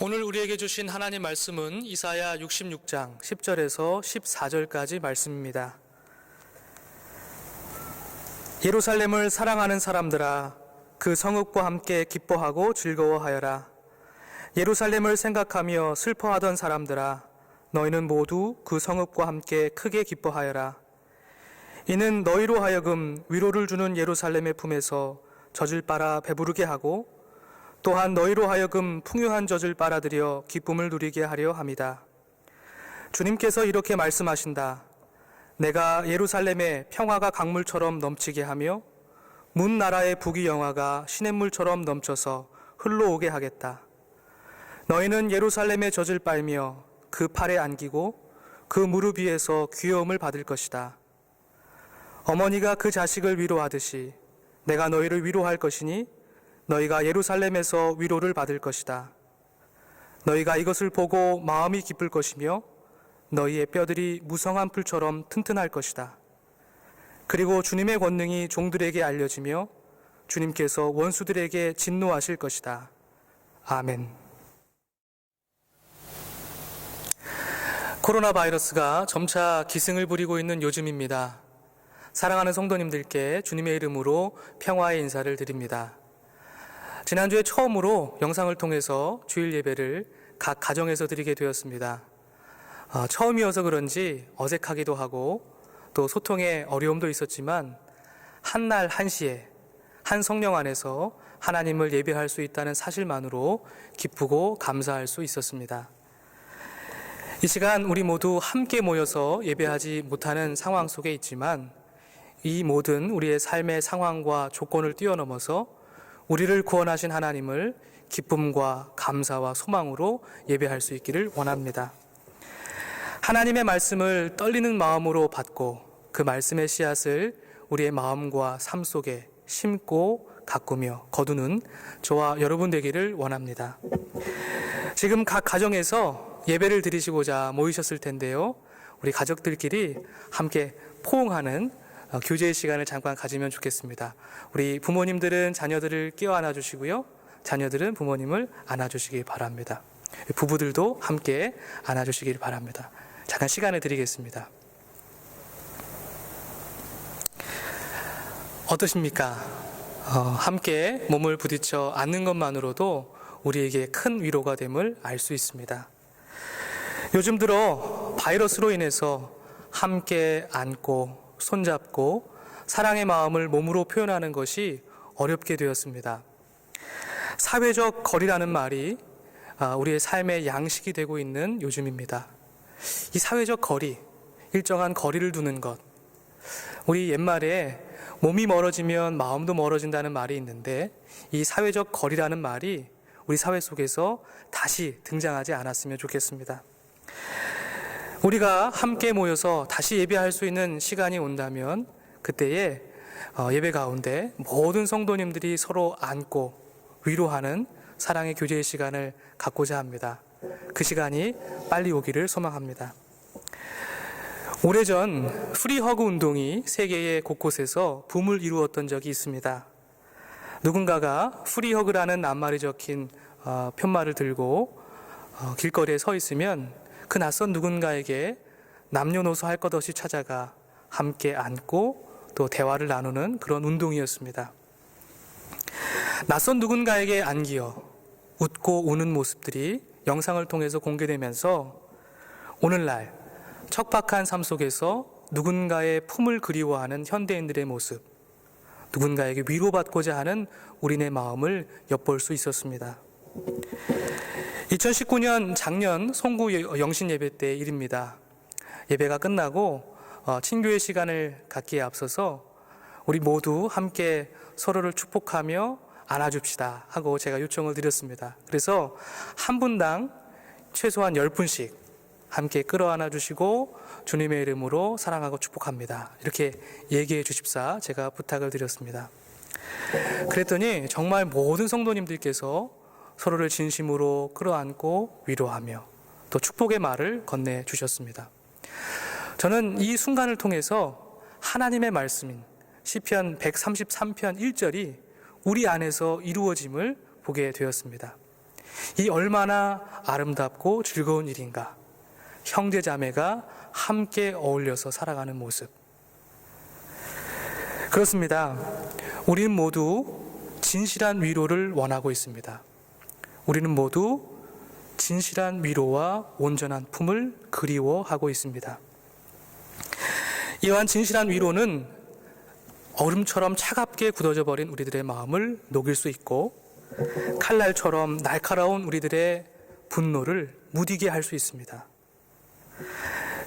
오늘 우리에게 주신 하나님 말씀은 이사야 66장 10절에서 14절까지 말씀입니다. 예루살렘을 사랑하는 사람들아, 그 성읍과 함께 기뻐하고 즐거워하여라. 예루살렘을 생각하며 슬퍼하던 사람들아, 너희는 모두 그 성읍과 함께 크게 기뻐하여라. 이는 너희로 하여금 위로를 주는 예루살렘의 품에서 젖을 빨아 배부르게 하고 또한 너희로 하여금 풍요한 젖을 빨아들여 기쁨을 누리게 하려 함이다. 주님께서 이렇게 말씀하신다. 내가 예루살렘에 평화가 강물처럼 넘치게 하며 문 나라의 북이 영화가 시냇물처럼 넘쳐서 흘러오게 하겠다. 너희는 예루살렘의 젖을 빨며 그 팔에 안기고 그 무릎 위에서 귀여움을 받을 것이다. 어머니가 그 자식을 위로하듯이 내가 너희를 위로할 것이니 너희가 예루살렘에서 위로를 받을 것이다. 너희가 이것을 보고 마음이 기쁠 것이며 너희의 뼈들이 무성한 풀처럼 튼튼할 것이다. 그리고 주님의 권능이 종들에게 알려지며 주님께서 원수들에게 진노하실 것이다. 아멘. 코로나 바이러스가 점차 기승을 부리고 있는 요즘입니다. 사랑하는 성도님들께 주님의 이름으로 평화의 인사를 드립니다. 지난주에 처음으로 영상을 통해서 주일 예배를 각 가정에서 드리게 되었습니다. 처음이어서 그런지 어색하기도 하고 또 소통에 어려움도 있었지만 한날 한시에 한 성령 안에서 하나님을 예배할 수 있다는 사실만으로 기쁘고 감사할 수 있었습니다. 이 시간 우리 모두 함께 모여서 예배하지 못하는 상황 속에 있지만 이 모든 우리의 삶의 상황과 조건을 뛰어넘어서 우리를 구원하신 하나님을 기쁨과 감사와 소망으로 예배할 수 있기를 원합니다. 하나님의 말씀을 떨리는 마음으로 받고 그 말씀의 씨앗을 우리의 마음과 삶 속에 심고 가꾸며 거두는 저와 여러분 되기를 원합니다. 지금 각 가정에서 예배를 드리시고자 모이셨을 텐데요. 우리 가족들끼리 함께 포옹하는 교제의 시간을 잠깐 가지면 좋겠습니다. 우리 부모님들은 자녀들을 끼워 안아주시고요. 자녀들은 부모님을 안아주시기 바랍니다. 부부들도 함께 안아주시길 바랍니다. 잠깐 시간을 드리겠습니다. 어떠십니까? 함께 몸을 부딪혀 안는 것만으로도 우리에게 큰 위로가 됨을 알 수 있습니다. 요즘 들어 바이러스로 인해서 함께 안고 손잡고 사랑의 마음을 몸으로 표현하는 것이 어렵게 되었습니다. 사회적 거리라는 말이 우리의 삶의 양식이 되고 있는 요즘입니다. 이 사회적 거리, 일정한 거리를 두는 것. 우리 옛말에 몸이 멀어지면 마음도 멀어진다는 말이 있는데 이 사회적 거리라는 말이 우리 사회 속에서 다시 등장하지 않았으면 좋겠습니다. 우리가 함께 모여서 다시 예배할 수 있는 시간이 온다면 그때에 예배 가운데 모든 성도님들이 서로 안고 위로하는 사랑의 교제의 시간을 갖고자 합니다. 그 시간이 빨리 오기를 소망합니다. 오래전 프리허그 운동이 세계의 곳곳에서 붐을 이루었던 적이 있습니다. 누군가가 프리허그라는 낱말이 적힌 편말을 들고 길거리에 서 있으면 그 낯선 누군가에게 남녀노소 할 것 없이 찾아가 함께 안고 또 대화를 나누는 그런 운동이었습니다. 낯선 누군가에게 안기어 웃고 우는 모습들이 영상을 통해서 공개되면서 오늘날 척박한 삶 속에서 누군가의 품을 그리워하는 현대인들의 모습, 누군가에게 위로받고자 하는 우리네 마음을 엿볼 수 있었습니다. 2019년 작년 송구 영신 예배 때 일입니다. 예배가 끝나고 친교의 시간을 갖기에 앞서서 우리 모두 함께 서로를 축복하며 안아줍시다 하고 제가 요청을 드렸습니다. 그래서 한 분당 최소한 10분씩 함께 끌어안아 주시고 주님의 이름으로 사랑하고 축복합니다. 이렇게 얘기해 주십사 제가 부탁을 드렸습니다. 그랬더니 정말 모든 성도님들께서 서로를 진심으로 끌어안고 위로하며 또 축복의 말을 건네주셨습니다. 저는 이 순간을 통해서 하나님의 말씀인 시편 133편 1절이 우리 안에서 이루어짐을 보게 되었습니다. 이 얼마나 아름답고 즐거운 일인가. 형제 자매가 함께 어울려서 살아가는 모습. 그렇습니다. 우리는 모두 진실한 위로를 원하고 있습니다. 우리는 모두 진실한 위로와 온전한 품을 그리워하고 있습니다. 이러한 진실한 위로는 얼음처럼 차갑게 굳어져 버린 우리들의 마음을 녹일 수 있고, 칼날처럼 날카로운 우리들의 분노를 무디게 할 수 있습니다.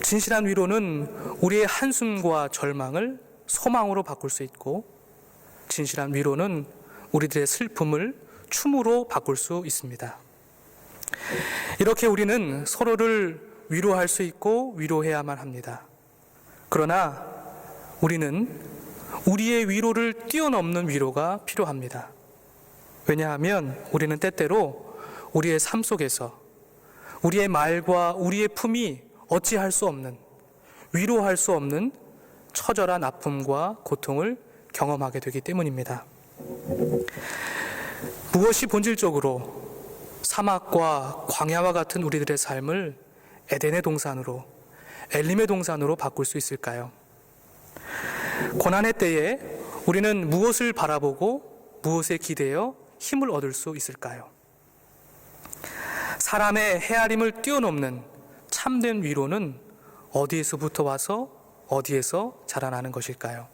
진실한 위로는 우리의 한숨과 절망을 소망으로 바꿀 수 있고, 진실한 위로는 우리들의 슬픔을 춤으로 바꿀 수 있습니다. 이렇게 우리는 서로를 위로할 수 있고 위로해야만 합니다. 그러나 우리는 우리의 위로를 뛰어넘는 위로가 필요합니다. 왜냐하면 우리는 때때로 우리의 삶 속에서 우리의 말과 우리의 품이 어찌할 수 없는, 위로할 수 없는 처절한 아픔과 고통을 경험하게 되기 때문입니다. 무엇이 본질적으로 사막과 광야와 같은 우리들의 삶을 에덴의 동산으로, 엘림의 동산으로 바꿀 수 있을까요? 고난의 때에 우리는 무엇을 바라보고 무엇에 기대어 힘을 얻을 수 있을까요? 사람의 헤아림을 뛰어넘는 참된 위로는 어디에서부터 와서 어디에서 자라나는 것일까요?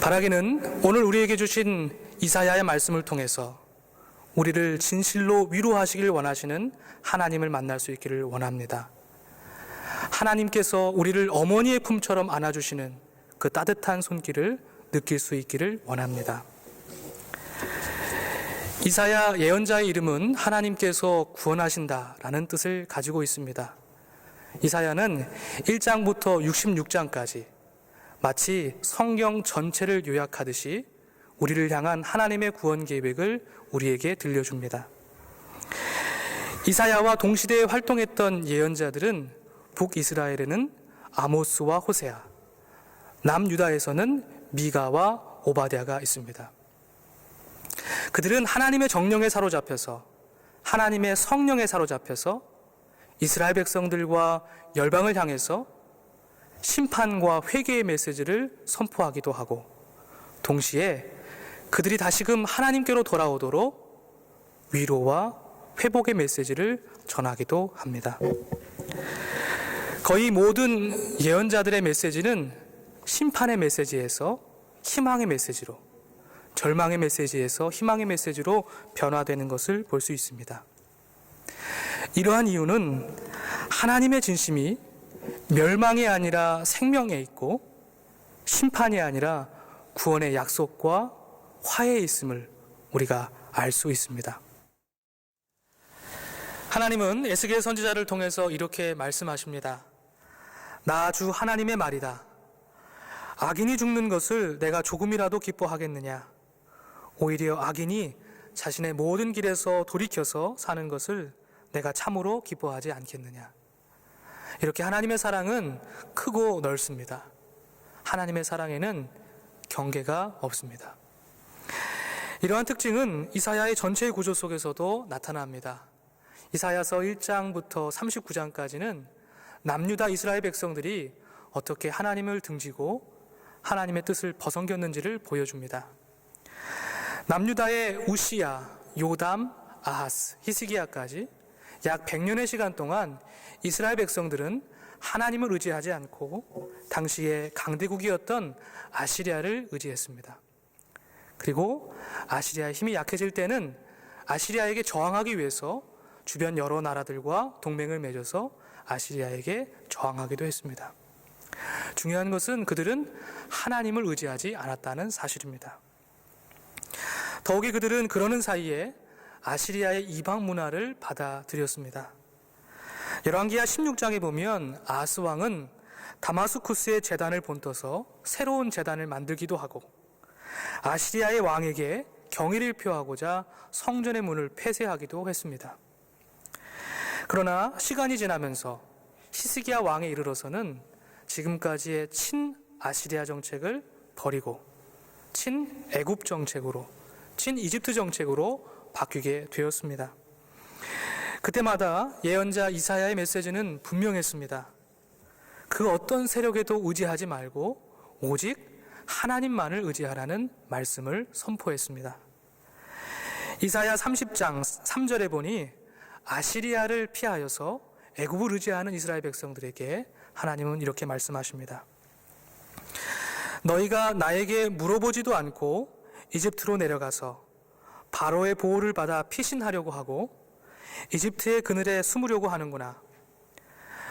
바라기는 오늘 우리에게 주신 이사야의 말씀을 통해서 우리를 진실로 위로하시길 원하시는 하나님을 만날 수 있기를 원합니다. 하나님께서 우리를 어머니의 품처럼 안아주시는 그 따뜻한 손길을 느낄 수 있기를 원합니다. 이사야 예언자의 이름은 하나님께서 구원하신다라는 뜻을 가지고 있습니다. 이사야는 1장부터 66장까지 마치 성경 전체를 요약하듯이 우리를 향한 하나님의 구원 계획을 우리에게 들려줍니다. 이사야와 동시대에 활동했던 예언자들은 북이스라엘에는 아모스와 호세아, 남유다에서는 미가와 오바댜가 있습니다. 그들은 하나님의 정령에 사로잡혀서, 하나님의 성령에 사로잡혀서 이스라엘 백성들과 열방을 향해서 심판과 회개의 메시지를 선포하기도 하고, 동시에 그들이 다시금 하나님께로 돌아오도록 위로와 회복의 메시지를 전하기도 합니다. 거의 모든 예언자들의 메시지는 심판의 메시지에서 희망의 메시지로, 절망의 메시지에서 희망의 메시지로 변화되는 것을 볼 수 있습니다. 이러한 이유는 하나님의 진심이 멸망이 아니라 생명에 있고 심판이 아니라 구원의 약속과 화해에 있음을 우리가 알 수 있습니다. 하나님은 에스겔 선지자를 통해서 이렇게 말씀하십니다. 나 주 하나님의 말이다. 악인이 죽는 것을 내가 조금이라도 기뻐하겠느냐? 오히려 악인이 자신의 모든 길에서 돌이켜서 사는 것을 내가 참으로 기뻐하지 않겠느냐? 이렇게 하나님의 사랑은 크고 넓습니다. 하나님의 사랑에는 경계가 없습니다. 이러한 특징은 이사야의 전체의 구조 속에서도 나타납니다. 이사야서 1장부터 39장까지는 남유다 이스라엘 백성들이 어떻게 하나님을 등지고 하나님의 뜻을 벗어겼는지를 보여줍니다. 남유다의 우시야, 요담, 아하스, 히스기야까지 약 100년의 시간 동안 이스라엘 백성들은 하나님을 의지하지 않고 당시의 강대국이었던 아시리아를 의지했습니다. 그리고 아시리아의 힘이 약해질 때는 아시리아에게 저항하기 위해서 주변 여러 나라들과 동맹을 맺어서 아시리아에게 저항하기도 했습니다. 중요한 것은 그들은 하나님을 의지하지 않았다는 사실입니다. 더욱이 그들은 그러는 사이에 아시리아의 이방 문화를 받아들였습니다. 열왕기하 16장에 보면 아하스 왕은 다마스쿠스의 제단을 본떠서 새로운 제단을 만들기도 하고 아시리아의 왕에게 경의를 표하고자 성전의 문을 폐쇄하기도 했습니다. 그러나 시간이 지나면서 히스기야 왕에 이르러서는 지금까지의 친아시리아 정책을 버리고 친애굽 정책으로, 친이집트 정책으로 바뀌게 되었습니다. 그때마다 예언자 이사야의 메시지는 분명했습니다. 그 어떤 세력에도 의지하지 말고 오직 하나님만을 의지하라는 말씀을 선포했습니다. 이사야 30장 3절에 보니 아시리아를 피하여서 애굽을 의지하는 이스라엘 백성들에게 하나님은 이렇게 말씀하십니다. 너희가 나에게 물어보지도 않고 이집트로 내려가서 바로의 보호를 받아 피신하려고 하고 이집트의 그늘에 숨으려고 하는구나.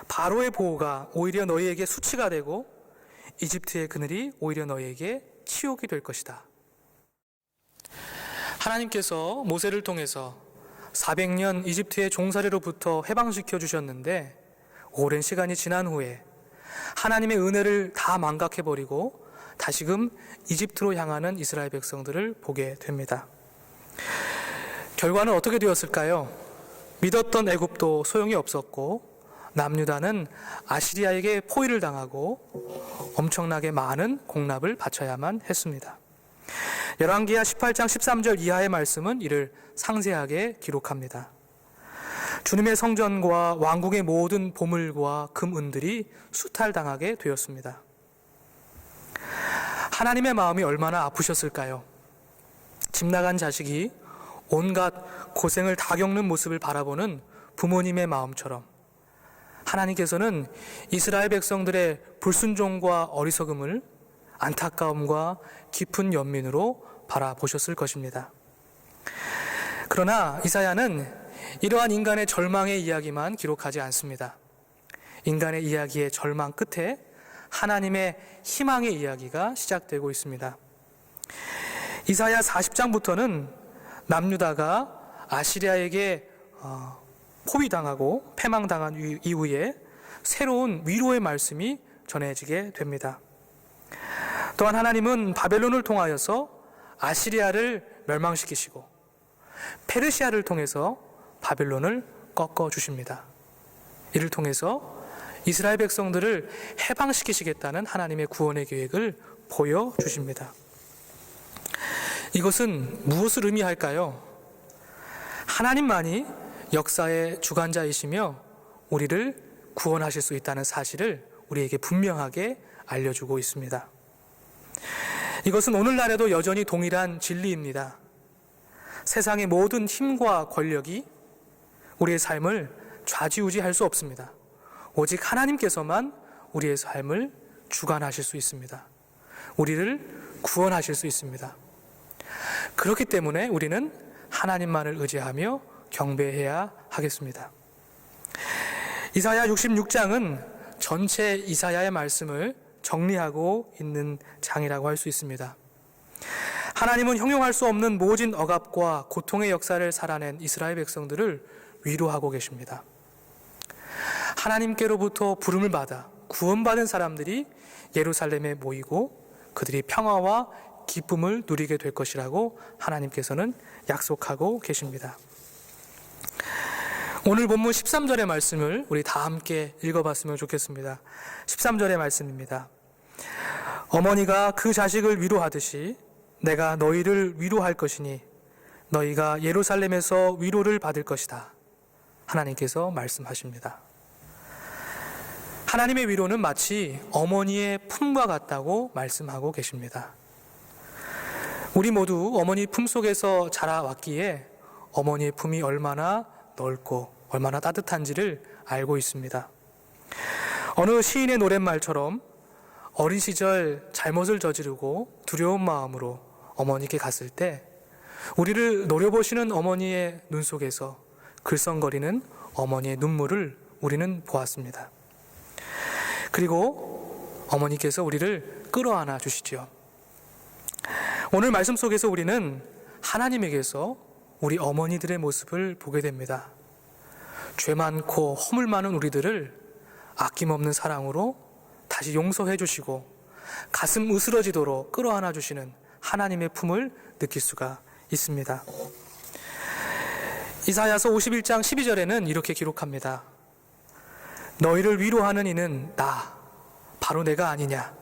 바로의 보호가 오히려 너희에게 수치가 되고 이집트의 그늘이 오히려 너희에게 치욕이 될 것이다. 하나님께서 모세를 통해서 400년 이집트의 종살이로부터 해방시켜 주셨는데 오랜 시간이 지난 후에 하나님의 은혜를 다 망각해버리고 다시금 이집트로 향하는 이스라엘 백성들을 보게 됩니다. 결과는 어떻게 되었을까요? 믿었던 애굽도 소용이 없었고 남유다는 아시리아에게 포위를 당하고 엄청나게 많은 공납을 바쳐야만 했습니다. 열왕기하 18장 13절 이하의 말씀은 이를 상세하게 기록합니다. 주님의 성전과 왕국의 모든 보물과 금은들이 수탈당하게 되었습니다. 하나님의 마음이 얼마나 아프셨을까요? 집 나간 자식이 온갖 고생을 다 겪는 모습을 바라보는 부모님의 마음처럼 하나님께서는 이스라엘 백성들의 불순종과 어리석음을 안타까움과 깊은 연민으로 바라보셨을 것입니다. 그러나 이사야는 이러한 인간의 절망의 이야기만 기록하지 않습니다. 인간의 이야기의 절망 끝에 하나님의 희망의 이야기가 시작되고 있습니다. 이사야 40장부터는 남유다가 아시리아에게 포위당하고 패망당한 이후에 새로운 위로의 말씀이 전해지게 됩니다. 또한 하나님은 바벨론을 통하여서 아시리아를 멸망시키시고 페르시아를 통해서 바벨론을 꺾어주십니다. 이를 통해서 이스라엘 백성들을 해방시키시겠다는 하나님의 구원의 계획을 보여주십니다. 이것은 무엇을 의미할까요? 하나님만이 역사의 주관자이시며 우리를 구원하실 수 있다는 사실을 우리에게 분명하게 알려주고 있습니다. 이것은 오늘날에도 여전히 동일한 진리입니다. 세상의 모든 힘과 권력이 우리의 삶을 좌지우지할 수 없습니다. 오직 하나님께서만 우리의 삶을 주관하실 수 있습니다. 우리를 구원하실 수 있습니다. 그렇기 때문에 우리는 하나님만을 의지하며 경배해야 하겠습니다. 이사야 66장은 전체 이사야의 말씀을 정리하고 있는 장이라고 할 수 있습니다. 하나님은 형용할 수 없는 모진 억압과 고통의 역사를 살아낸 이스라엘 백성들을 위로하고 계십니다. 하나님께로부터 부름을 받아 구원받은 사람들이 예루살렘에 모이고 그들이 평화와 기쁨을 누리게 될 것이라고 하나님께서는 약속하고 계십니다. 오늘 본문 13절의 말씀을 우리 다 함께 읽어봤으면 좋겠습니다. 13절의 말씀입니다. 어머니가 그 자식을 위로하듯이 내가 너희를 위로할 것이니 너희가 예루살렘에서 위로를 받을 것이다. 하나님께서 말씀하십니다. 하나님의 위로는 마치 어머니의 품과 같다고 말씀하고 계십니다. 우리 모두 어머니 품속에서 자라왔기에 어머니의 품이 얼마나 넓고 얼마나 따뜻한지를 알고 있습니다. 어느 시인의 노랫말처럼 어린 시절 잘못을 저지르고 두려운 마음으로 어머니께 갔을 때 우리를 노려보시는 어머니의 눈 속에서 글썽거리는 어머니의 눈물을 우리는 보았습니다. 그리고 어머니께서 우리를 끌어안아 주시지요. 오늘 말씀 속에서 우리는 하나님에게서 우리 어머니들의 모습을 보게 됩니다. 죄 많고 허물 많은 우리들을 아낌없는 사랑으로 다시 용서해 주시고 가슴 으스러지도록 끌어안아 주시는 하나님의 품을 느낄 수가 있습니다. 이사야서 51장 12절에는 이렇게 기록합니다. 너희를 위로하는 이는 나, 바로 내가 아니냐.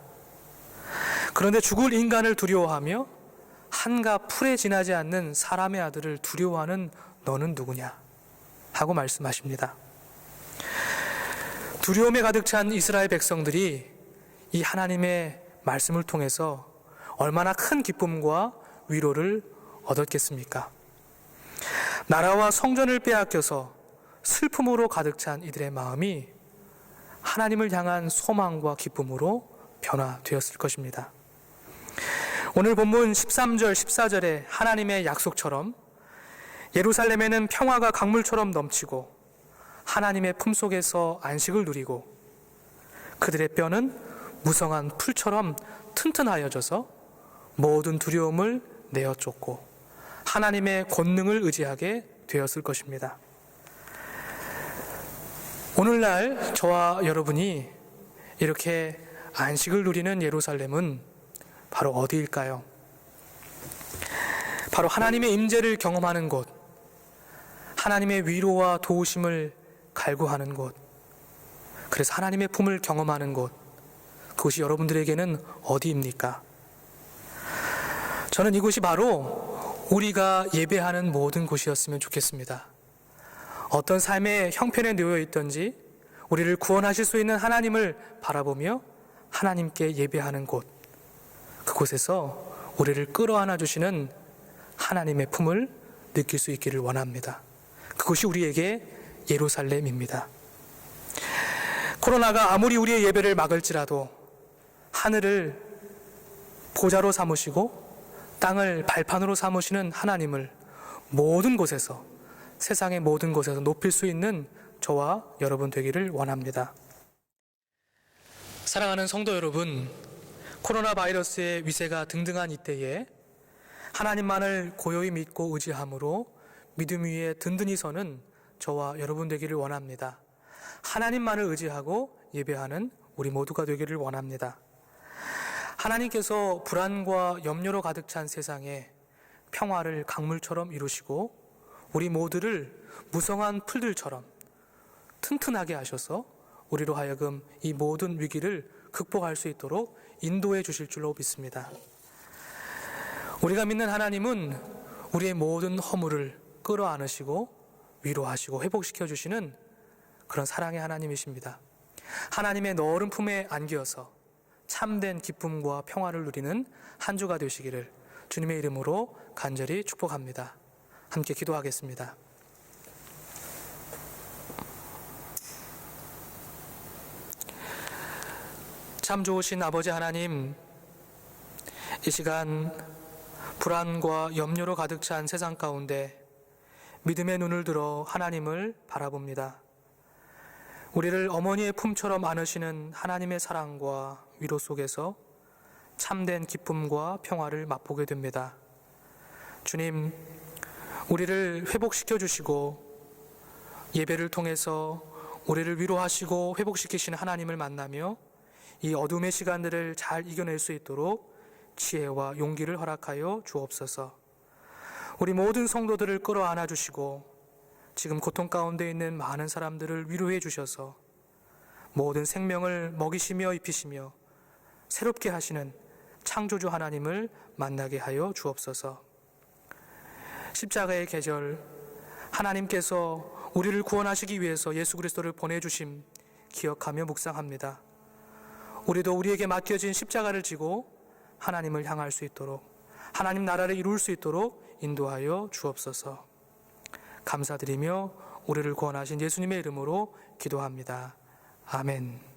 그런데 죽을 인간을 두려워하며 한가 풀에 지나지 않는 사람의 아들을 두려워하는 너는 누구냐? 하고 말씀하십니다. 두려움에 가득 찬 이스라엘 백성들이 이 하나님의 말씀을 통해서 얼마나 큰 기쁨과 위로를 얻었겠습니까? 나라와 성전을 빼앗겨서 슬픔으로 가득 찬 이들의 마음이 하나님을 향한 소망과 기쁨으로 변화되었을 것입니다. 오늘 본문 13절, 14절의 하나님의 약속처럼 예루살렘에는 평화가 강물처럼 넘치고 하나님의 품속에서 안식을 누리고 그들의 뼈는 무성한 풀처럼 튼튼하여져서 모든 두려움을 내어 쫓고 하나님의 권능을 의지하게 되었을 것입니다. 오늘날 저와 여러분이 이렇게 안식을 누리는 예루살렘은 바로 어디일까요? 바로 하나님의 임재를 경험하는 곳, 하나님의 위로와 도우심을 갈구하는 곳, 그래서 하나님의 품을 경험하는 곳, 그곳이 여러분들에게는 어디입니까? 저는 이곳이 바로 우리가 예배하는 모든 곳이었으면 좋겠습니다. 어떤 삶의 형편에 놓여 있든지 우리를 구원하실 수 있는 하나님을 바라보며 하나님께 예배하는 곳, 그곳에서 우리를 끌어안아 주시는 하나님의 품을 느낄 수 있기를 원합니다. 그것이 우리에게 예루살렘입니다. 코로나가 아무리 우리의 예배를 막을지라도 하늘을 보좌로 삼으시고 땅을 발판으로 삼으시는 하나님을 모든 곳에서, 세상의 모든 곳에서 높일 수 있는 저와 여러분 되기를 원합니다. 사랑하는 성도 여러분, 코로나 바이러스의 위세가 등등한 이때에 하나님만을 고요히 믿고 의지함으로 믿음 위에 든든히 서는 저와 여러분 되기를 원합니다. 하나님만을 의지하고 예배하는 우리 모두가 되기를 원합니다. 하나님께서 불안과 염려로 가득 찬 세상에 평화를 강물처럼 이루시고 우리 모두를 무성한 풀들처럼 튼튼하게 하셔서 우리로 하여금 이 모든 위기를 극복할 수 있도록 인도해 주실 줄로 믿습니다. 우리가 믿는 하나님은 우리의 모든 허물을 끌어안으시고 위로하시고 회복시켜 주시는 그런 사랑의 하나님이십니다. 하나님의 너른 품에 안겨서 참된 기쁨과 평화를 누리는 한 주가 되시기를 주님의 이름으로 간절히 축복합니다. 함께 기도하겠습니다. 참 좋으신 아버지 하나님, 이 시간 불안과 염려로 가득 찬 세상 가운데 믿음의 눈을 들어 하나님을 바라봅니다. 우리를 어머니의 품처럼 안으시는 하나님의 사랑과 위로 속에서 참된 기쁨과 평화를 맛보게 됩니다. 주님, 우리를 회복시켜 주시고 예배를 통해서 우리를 위로하시고 회복시키시는 하나님을 만나며 이 어둠의 시간들을 잘 이겨낼 수 있도록 지혜와 용기를 허락하여 주옵소서. 우리 모든 성도들을 끌어안아 주시고 지금 고통 가운데 있는 많은 사람들을 위로해 주셔서 모든 생명을 먹이시며 입히시며 새롭게 하시는 창조주 하나님을 만나게 하여 주옵소서. 십자가의 계절, 하나님께서 우리를 구원하시기 위해서 예수 그리스도를 보내주심 기억하며 묵상합니다. 우리도 우리에게 맡겨진 십자가를 지고 하나님을 향할 수 있도록, 하나님 나라를 이룰 수 있도록 인도하여 주옵소서. 감사드리며 우리를 구원하신 예수님의 이름으로 기도합니다. 아멘.